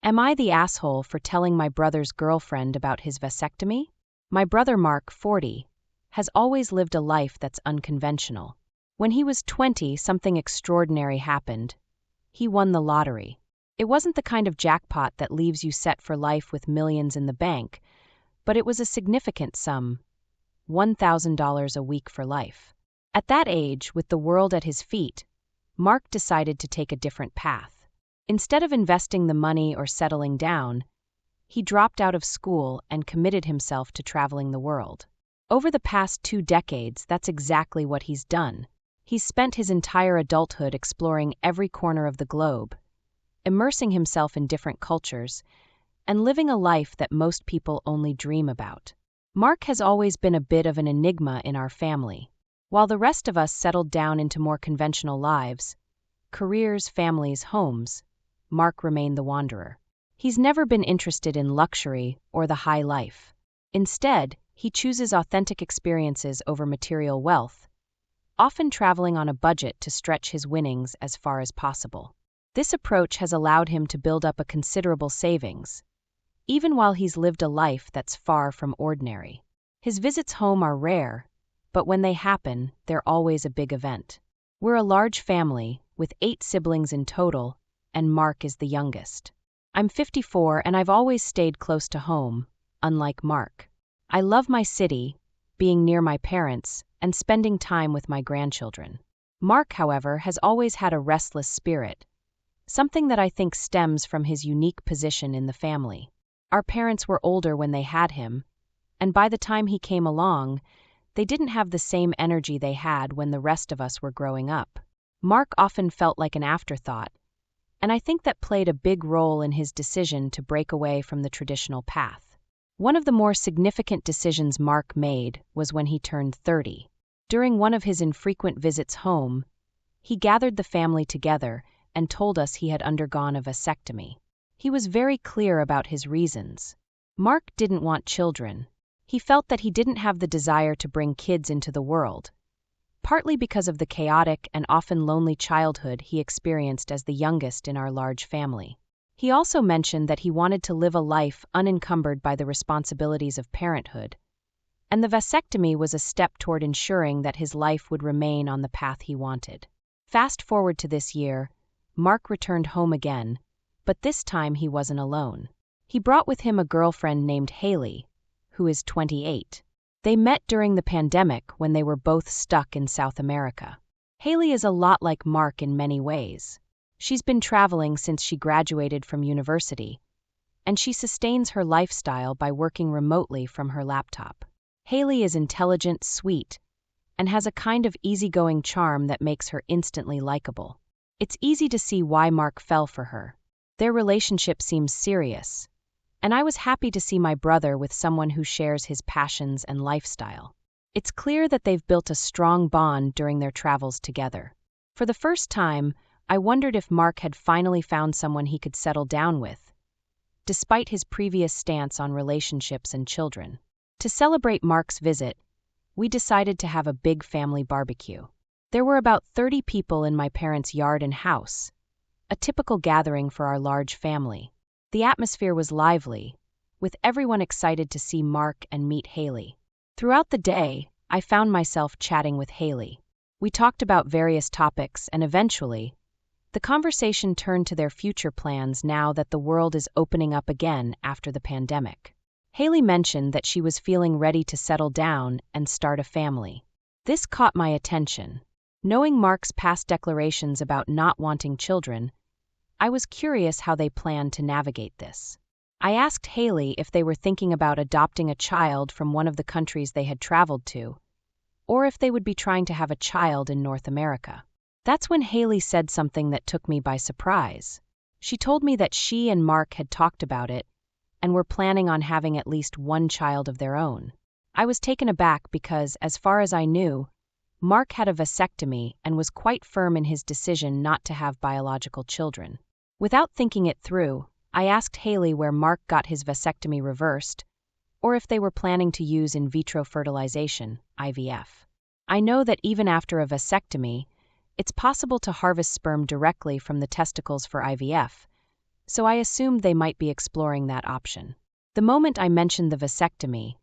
Am I the asshole for telling my brother's girlfriend about his vasectomy? My brother Mark, 40, has always lived a life that's unconventional. When he was 20, something extraordinary happened. He won the lottery. It wasn't the kind of jackpot that leaves you set for life with millions in the bank, but it was a significant sum, $1,000 a week for life. At that age, with the world at his feet, Mark decided to take a different path. Instead of investing the money or settling down, he dropped out of school and committed himself to traveling the world. Over the past 2 decades, that's exactly what he's done. He's spent his entire adulthood exploring every corner of the globe, immersing himself in different cultures, and living a life that most people only dream about. Mark has always been a bit of an enigma in our family. While the rest of us settled down into more conventional lives, careers, families, homes, Mark remained the wanderer. He's never been interested in luxury or the high life. Instead, he chooses authentic experiences over material wealth, often traveling on a budget to stretch his winnings as far as possible. This approach has allowed him to build up a considerable savings, even while he's lived a life that's far from ordinary. His visits home are rare, but when they happen, they're always a big event. We're a large family, with 8 siblings in total, and Mark is the youngest. I'm 54 and I've always stayed close to home, unlike Mark. I love my city, being near my parents, and spending time with my grandchildren. Mark, however, has always had a restless spirit, something that I think stems from his unique position in the family. Our parents were older when they had him, and by the time he came along, they didn't have the same energy they had when the rest of us were growing up. Mark often felt like an afterthought, and I think that played a big role in his decision to break away from the traditional path. One of the more significant decisions Mark made was when he turned 30. During one of his infrequent visits home, he gathered the family together and told us he had undergone a vasectomy. He was very clear about his reasons. Mark didn't want children. He felt that he didn't have the desire to bring kids into the world, partly because of the chaotic and often lonely childhood he experienced as the youngest in our large family. He also mentioned that he wanted to live a life unencumbered by the responsibilities of parenthood, and the vasectomy was a step toward ensuring that his life would remain on the path he wanted. Fast forward to this year, Mark returned home again, but this time he wasn't alone. He brought with him a girlfriend named Hailey, who is 28. They met during the pandemic when they were both stuck in South America. Hailey is a lot like Mark in many ways. She's been traveling since she graduated from university, and she sustains her lifestyle by working remotely from her laptop. Hailey is intelligent, sweet, and has a kind of easygoing charm that makes her instantly likable. It's easy to see why Mark fell for her. Their relationship seems serious, and I was happy to see my brother with someone who shares his passions and lifestyle. It's clear that they've built a strong bond during their travels together. For the first time, I wondered if Mark had finally found someone he could settle down with, despite his previous stance on relationships and children. To celebrate Mark's visit, we decided to have a big family barbecue. There were about 30 people in my parents' yard and house, a typical gathering for our large family. The atmosphere was lively, with everyone excited to see Mark and meet Hailey. Throughout the day, I found myself chatting with Hailey. We talked about various topics, and eventually, the conversation turned to their future plans now that the world is opening up again after the pandemic. Hailey mentioned that she was feeling ready to settle down and start a family. This caught my attention. Knowing Mark's past declarations about not wanting children, I was curious how they planned to navigate this. I asked Hailey if they were thinking about adopting a child from one of the countries they had traveled to, or if they would be trying to have a child in North America. That's when Hailey said something that took me by surprise. She told me that she and Mark had talked about it and were planning on having at least one child of their own. I was taken aback because, as far as I knew, Mark had a vasectomy and was quite firm in his decision not to have biological children. Without thinking it through, I asked Hailey where Mark got his vasectomy reversed, or if they were planning to use in vitro fertilization, IVF. I know that even after a vasectomy, it's possible to harvest sperm directly from the testicles for IVF, so I assumed they might be exploring that option. The moment I mentioned the vasectomy,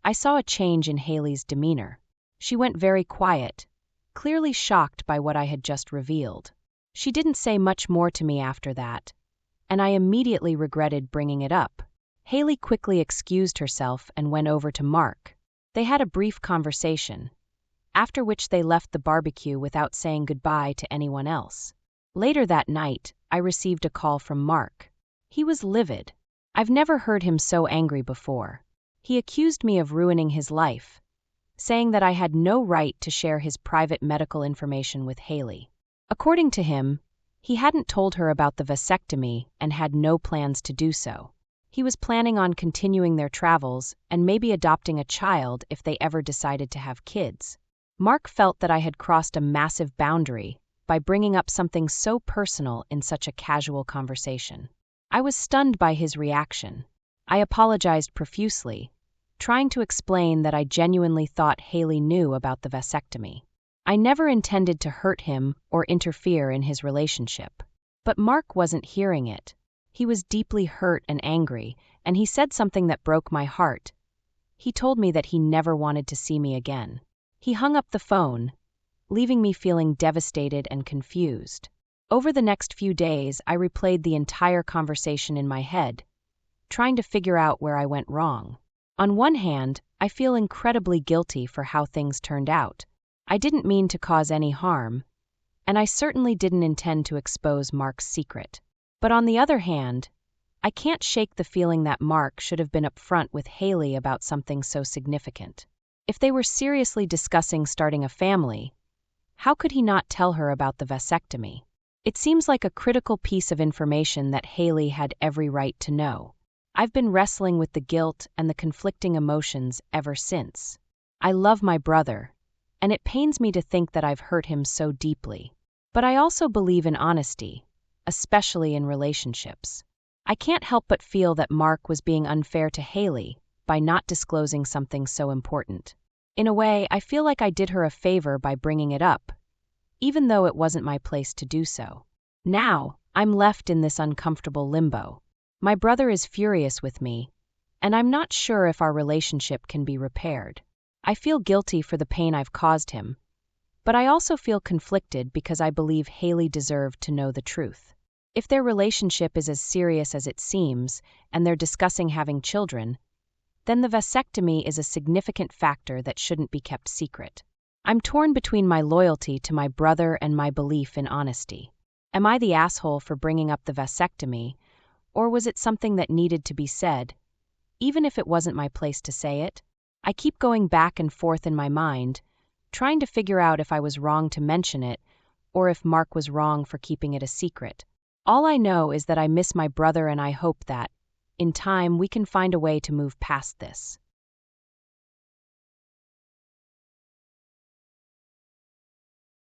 I saw a change in Hailey's demeanor. She went very quiet, clearly shocked by what I had just revealed. She didn't say much more to me after that, and I immediately regretted bringing it up. Hailey quickly excused herself and went over to Mark. They had a brief conversation, after which they left the barbecue without saying goodbye to anyone else. Later that night, I received a call from Mark. He was livid. I've never heard him so angry before. He accused me of ruining his life, saying that I had no right to share his private medical information with Hailey. According to him, he hadn't told her about the vasectomy and had no plans to do so. He was planning on continuing their travels and maybe adopting a child if they ever decided to have kids. Mark felt that I had crossed a massive boundary by bringing up something so personal in such a casual conversation. I was stunned by his reaction. I apologized profusely, trying to explain that I genuinely thought Hailey knew about the vasectomy. I never intended to hurt him or interfere in his relationship. But Mark wasn't hearing it. He was deeply hurt and angry, and he said something that broke my heart. He told me that he never wanted to see me again. He hung up the phone, leaving me feeling devastated and confused. Over the next few days, I replayed the entire conversation in my head, trying to figure out where I went wrong. On one hand, I feel incredibly guilty for how things turned out. I didn't mean to cause any harm, and I certainly didn't intend to expose Mark's secret. But on the other hand, I can't shake the feeling that Mark should have been upfront with Hailey about something so significant. If they were seriously discussing starting a family, how could he not tell her about the vasectomy? It seems like a critical piece of information that Hailey had every right to know. I've been wrestling with the guilt and the conflicting emotions ever since. I love my brother, and it pains me to think that I've hurt him so deeply. But I also believe in honesty, especially in relationships. I can't help but feel that Mark was being unfair to Hailey by not disclosing something so important. In a way, I feel like I did her a favor by bringing it up, even though it wasn't my place to do so. Now, I'm left in this uncomfortable limbo. My brother is furious with me, and I'm not sure if our relationship can be repaired. I feel guilty for the pain I've caused him, but I also feel conflicted because I believe Hailey deserved to know the truth. If their relationship is as serious as it seems, and they're discussing having children, then the vasectomy is a significant factor that shouldn't be kept secret. I'm torn between my loyalty to my brother and my belief in honesty. Am I the asshole for bringing up the vasectomy, or was it something that needed to be said, even if it wasn't my place to say it? I keep going back and forth in my mind, trying to figure out if I was wrong to mention it, or if Mark was wrong for keeping it a secret. All I know is that I miss my brother and I hope that, in time, we can find a way to move past this.